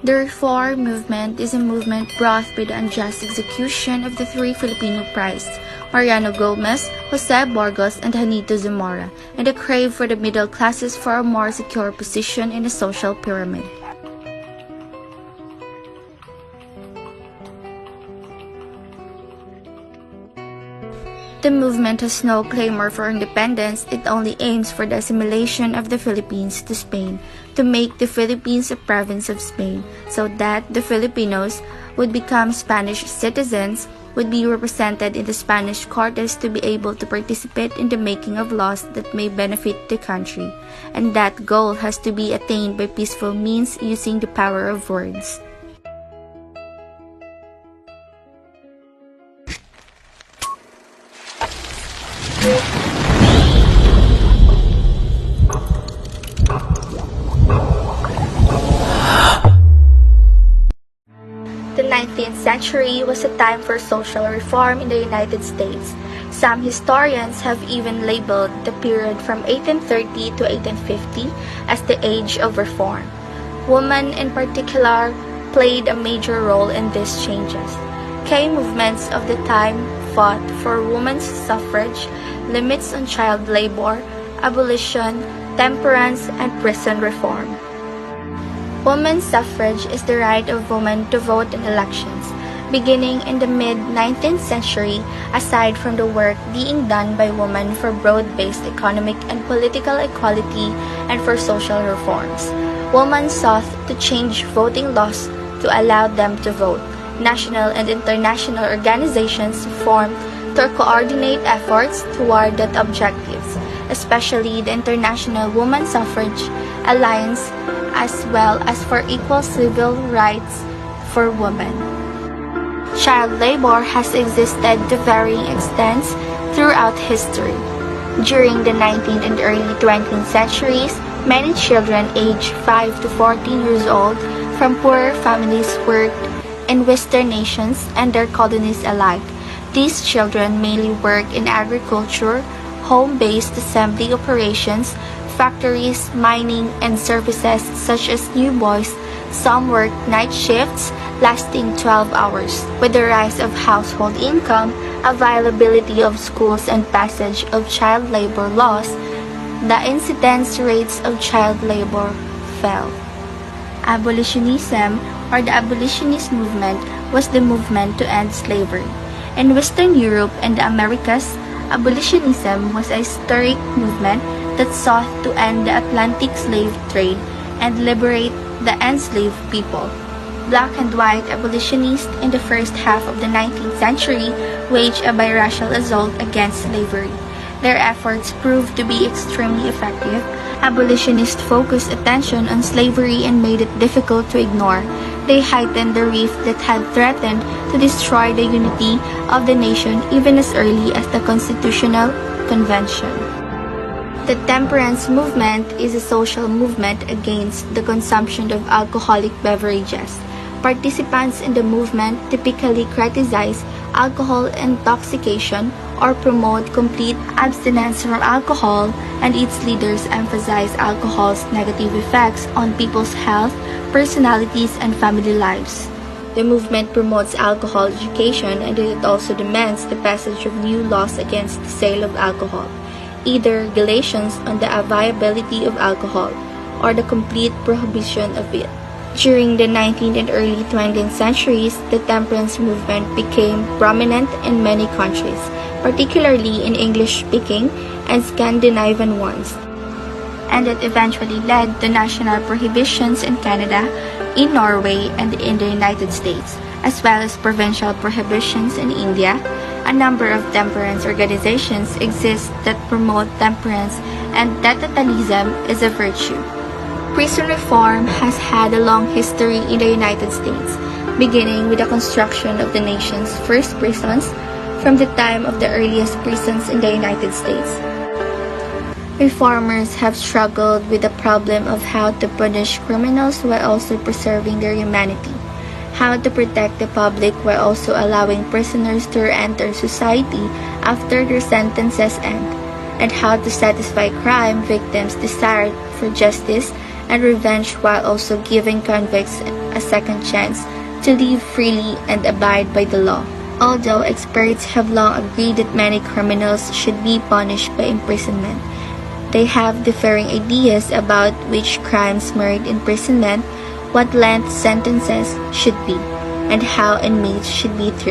The reform movement is a movement brought by the unjust execution of the three Filipino priests, Mariano Gomez, Jose Burgos, and Juanito Zamora, and a crave for the middle classes for a more secure position in the social pyramid. The movement has no clamor for independence. It only aims for the assimilation of the Philippines to Spain, to make the Philippines a province of Spain, so that the Filipinos would become Spanish citizens, would be represented in the Spanish Cortes to be able to participate in the making of laws that may benefit the country. And that goal has to be attained by peaceful means using the power of words. The 19th century was a time for social reform in the United States. Some historians have even labeled the period from 1830 to 1850 as the Age of Reform. Women in particular played a major role in these changes. Key movements of the time fought for women's suffrage, limits on child labor, abolition, temperance, and prison reform. Women's suffrage is the right of women to vote in elections. Beginning in the mid-19th century, aside from the work being done by women for broad-based economic and political equality and for social reforms, women sought to change voting laws to allow them to vote. National and international organizations formed to coordinate efforts toward that objectives, especially the International Women's Suffrage Alliance, as well as for equal civil rights for women. Child labor has existed to varying extents throughout history. During the 19th and early 20th centuries, many children aged 5 to 14 years old from poorer families worked in Western nations and their colonies alike. These children mainly worked in agriculture, home-based assembly operations, factories, mining, and services such as new boys. Some worked night shifts lasting 12 hours. With the rise of household income, availability of schools, and passage of child labor laws, the incidence rates of child labor fell. Abolitionism, or the abolitionist movement, was the movement to end slavery. In Western Europe and the Americas, abolitionism was a historic movement that sought to end the Atlantic slave trade and liberate the enslaved people. Black and white abolitionists in the first half of the 19th century waged a biracial assault against slavery. Their efforts proved to be extremely effective. Abolitionists focused attention on slavery and made it difficult to ignore. They heightened the rift that had threatened to destroy the unity of the nation even as early as the Constitutional Convention. The temperance movement is a social movement against the consumption of alcoholic beverages. Participants in the movement typically criticize alcohol intoxication or promote complete abstinence from alcohol, and its leaders emphasize alcohol's negative effects on people's health, personalities, and family lives. The movement promotes alcohol education, and it also demands the passage of new laws against the sale of alcohol, either regulations on the availability of alcohol or the complete prohibition of it. During the 19th and early 20th centuries, the temperance movement became prominent in many countries, particularly in English-speaking and Scandinavian ones, and it eventually led to national prohibitions in Canada, in Norway, and in the United States, as well as provincial prohibitions in India. A number of temperance organizations exist that promote temperance, and that totalism is a virtue. Prison reform has had a long history in the United States, beginning with the construction of the nation's first prisons from the time of the earliest prisons in the United States. Reformers have struggled with the problem of how to punish criminals while also preserving their humanity, how to protect the public while also allowing prisoners to re-enter society after their sentences end, and how to satisfy crime victims' desire for justice and revenge while also giving convicts a second chance to live freely and abide by the law. Although experts have long agreed that many criminals should be punished by imprisonment, they have differing ideas about which crimes merit imprisonment, what length sentences should be, and how inmates should be treated.